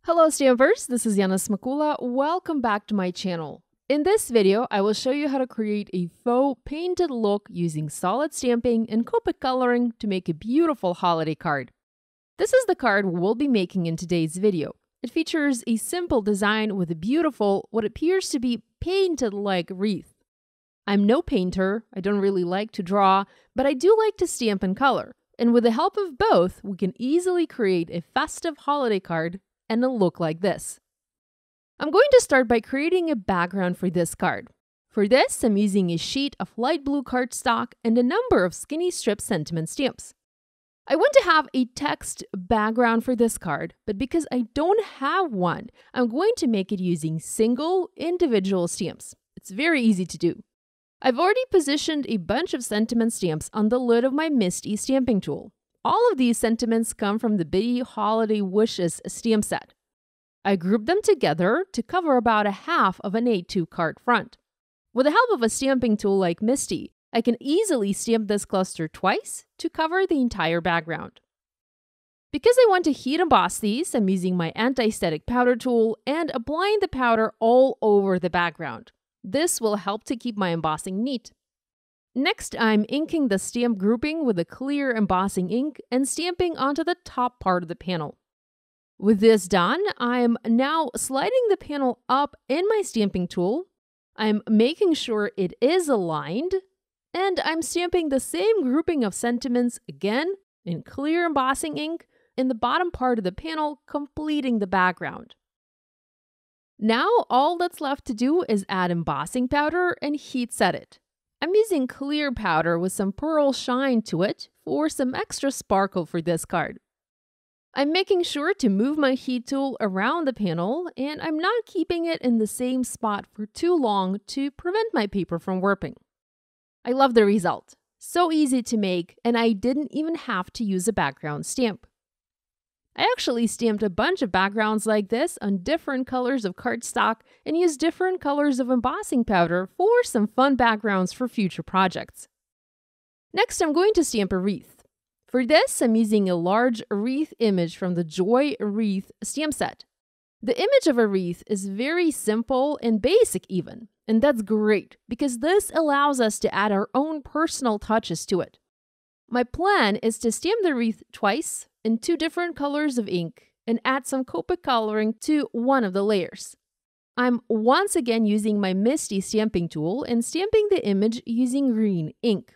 Hello Stampers, this is Yana Smakula. Welcome back to my channel. In this video, I will show you how to create a faux painted look using solid stamping and Copic coloring to make a beautiful holiday card. This is the card we'll be making in today's video. It features a simple design with a beautiful, what appears to be painted-like wreath. I'm no painter, I don't really like to draw, but I do like to stamp and color. And with the help of both, we can easily create a festive holiday card and a look like this. I'm going to start by creating a background for this card. For this, I'm using a sheet of light blue cardstock and a number of skinny strip sentiment stamps. I want to have a text background for this card, but because I don't have one, I'm going to make it using single individual stamps. It's very easy to do. I've already positioned a bunch of sentiment stamps on the lid of my Misty stamping tool. All of these sentiments come from the Bitty Holiday Wishes stamp set. I grouped them together to cover about a half of an A2 card front. With the help of a stamping tool like Misty, I can easily stamp this cluster twice to cover the entire background. Because I want to heat emboss these, I'm using my anti-static powder tool and applying the powder all over the background. This will help to keep my embossing neat. Next, I'm inking the stamp grouping with a clear embossing ink and stamping onto the top part of the panel. With this done, I'm now sliding the panel up in my stamping tool. I'm making sure it is aligned, and I'm stamping the same grouping of sentiments again in clear embossing ink in the bottom part of the panel, completing the background. Now, all that's left to do is add embossing powder and heat set it. I'm using clear powder with some pearl shine to it for some extra sparkle for this card. I'm making sure to move my heat tool around the panel, and I'm not keeping it in the same spot for too long to prevent my paper from warping. I love the result. So easy to make, and I didn't even have to use a background stamp. I actually stamped a bunch of backgrounds like this on different colors of cardstock and used different colors of embossing powder for some fun backgrounds for future projects. Next, I'm going to stamp a wreath. For this, I'm using a large wreath image from the Joy Wreath stamp set. The image of a wreath is very simple and basic even, and that's great because this allows us to add our own personal touches to it. My plan is to stamp the wreath twice in two different colors of ink and add some Copic coloring to one of the layers. I'm once again using my Misty stamping tool and stamping the image using green ink.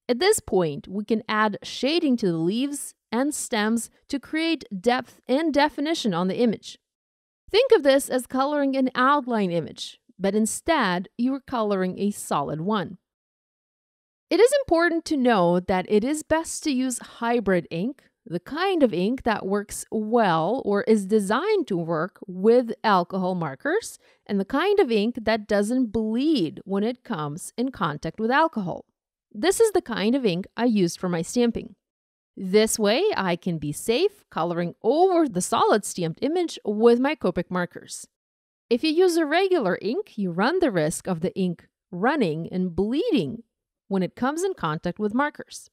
At this point, we can add shading to the leaves and stems to create depth and definition on the image. Think of this as coloring an outline image, but instead you're coloring a solid one. It is important to know that it is best to use hybrid ink, the kind of ink that works well or is designed to work with alcohol markers, and the kind of ink that doesn't bleed when it comes in contact with alcohol. This is the kind of ink I used for my stamping. This way, I can be safe coloring over the solid stamped image with my Copic markers. If you use a regular ink, you run the risk of the ink running and bleeding when it comes in contact with markers.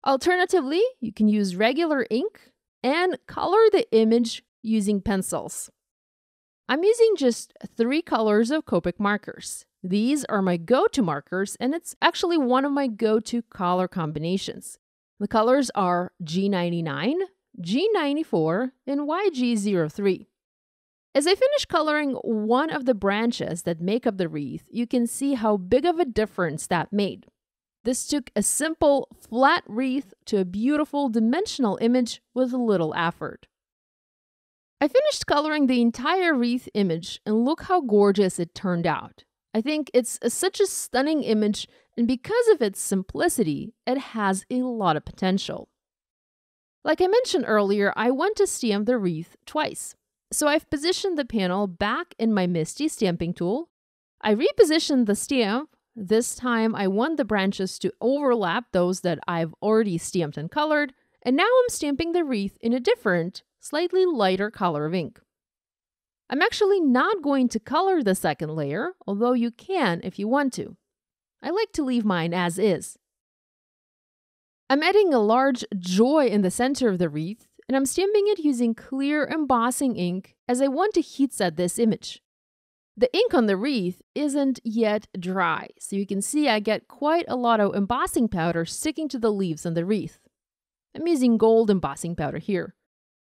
Alternatively, you can use regular ink and color the image using pencils. I'm using just 3 colors of Copic markers. These are my go-to markers, and it's actually one of my go-to color combinations. The colors are G99, G94, and YG03. As I finish coloring one of the branches that make up the wreath, you can see how big of a difference that made. This took a simple, flat wreath to a beautiful dimensional image with little effort. I finished coloring the entire wreath image, and look how gorgeous it turned out. I think it's such a stunning image, and because of its simplicity, it has a lot of potential. Like I mentioned earlier, I want to stamp the wreath twice. So I've positioned the panel back in my Misty stamping tool. I repositioned the stamp. This time, I want the branches to overlap those that I've already stamped and colored, and now I'm stamping the wreath in a different, slightly lighter color of ink. I'm actually not going to color the second layer, although you can if you want to. I like to leave mine as is. I'm adding a large joy in the center of the wreath, and I'm stamping it using clear embossing ink as I want to heat set this image. The ink on the wreath isn't yet dry, so you can see I get quite a lot of embossing powder sticking to the leaves on the wreath. I'm using gold embossing powder here.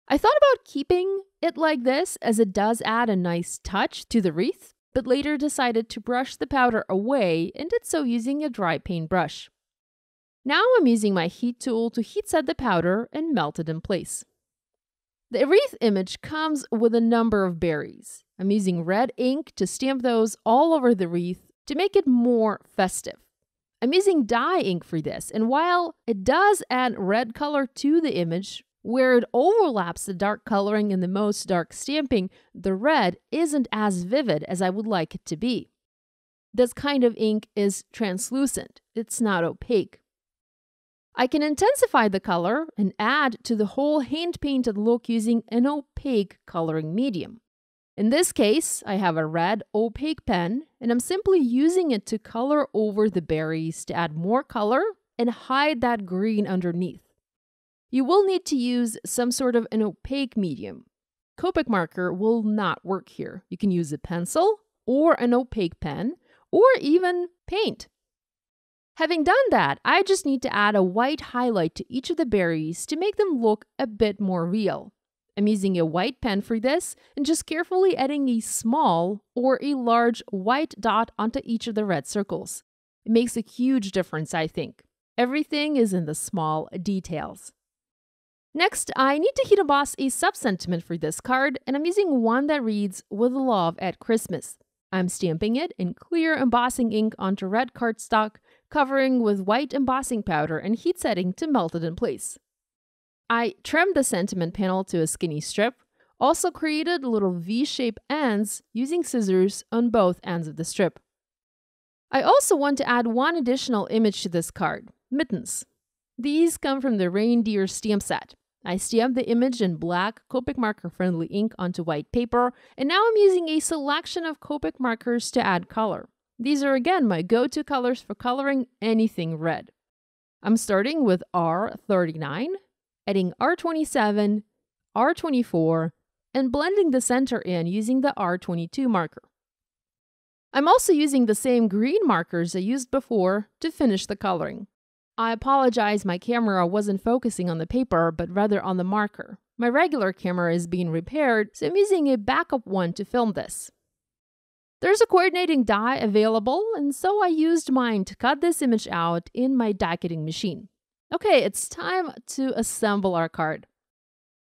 I thought about keeping it like this as it does add a nice touch to the wreath, but later decided to brush the powder away and did so using a dry paintbrush. Now I'm using my heat tool to heat set the powder and melt it in place. The wreath image comes with a number of berries. I'm using red ink to stamp those all over the wreath to make it more festive. I'm using dye ink for this, and while it does add red color to the image, where it overlaps the dark coloring in the most dark stamping, the red isn't as vivid as I would like it to be. This kind of ink is translucent, it's not opaque. I can intensify the color and add to the whole hand-painted look using an opaque coloring medium. In this case, I have a red opaque pen, and I'm simply using it to color over the berries to add more color and hide that green underneath. You will need to use some sort of an opaque medium. Copic marker will not work here. You can use a pencil or an opaque pen or even paint. Having done that, I just need to add a white highlight to each of the berries to make them look a bit more real. I'm using a white pen for this and just carefully adding a small or a large white dot onto each of the red circles. It makes a huge difference, I think. Everything is in the small details. Next, I need to heat emboss a sub-sentiment for this card, and I'm using one that reads, "With love at Christmas." I'm stamping it in clear embossing ink onto red cardstock, covering with white embossing powder and heat setting to melt it in place. I trimmed the sentiment panel to a skinny strip, also created little V-shaped ends using scissors on both ends of the strip. I also want to add one additional image to this card, mittens. These come from the reindeer stamp set. I stamped the image in black Copic marker-friendly ink onto white paper, and now I'm using a selection of Copic markers to add color. These are again my go-to colors for coloring anything red. I'm starting with R39, adding R27, R24, and blending the center in using the R22 marker. I'm also using the same green markers I used before to finish the coloring. I apologize, my camera wasn't focusing on the paper, but rather on the marker. My regular camera is being repaired, so I'm using a backup one to film this. There's a coordinating die available, and so I used mine to cut this image out in my die cutting machine. Okay, it's time to assemble our card.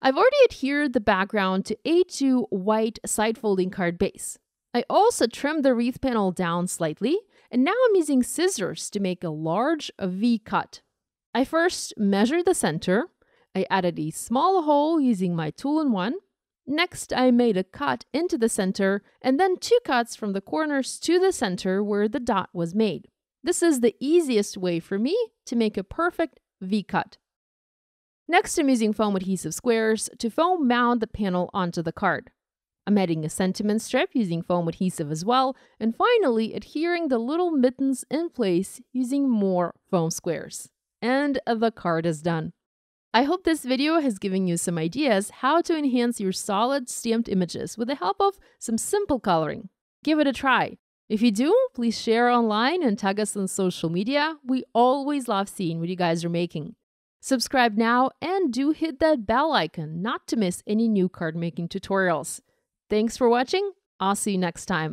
I've already adhered the background to A2 white side-folding card base. I also trimmed the wreath panel down slightly, and now I'm using scissors to make a large V cut. I first measured the center. I added a small hole using my tool-in-one. Next, I made a cut into the center, and then 2 cuts from the corners to the center where the dot was made. This is the easiest way for me to make a perfect V cut. Next, I'm using foam adhesive squares to foam mount the panel onto the card. I'm adding a sentiment strip using foam adhesive as well, and finally adhering the little mittens in place using more foam squares. And the card is done. I hope this video has given you some ideas how to enhance your solid stamped images with the help of some simple coloring. Give it a try. If you do, please share online and tag us on social media. We always love seeing what you guys are making. Subscribe now and do hit that bell icon not to miss any new card making tutorials. Thanks for watching. I'll see you next time.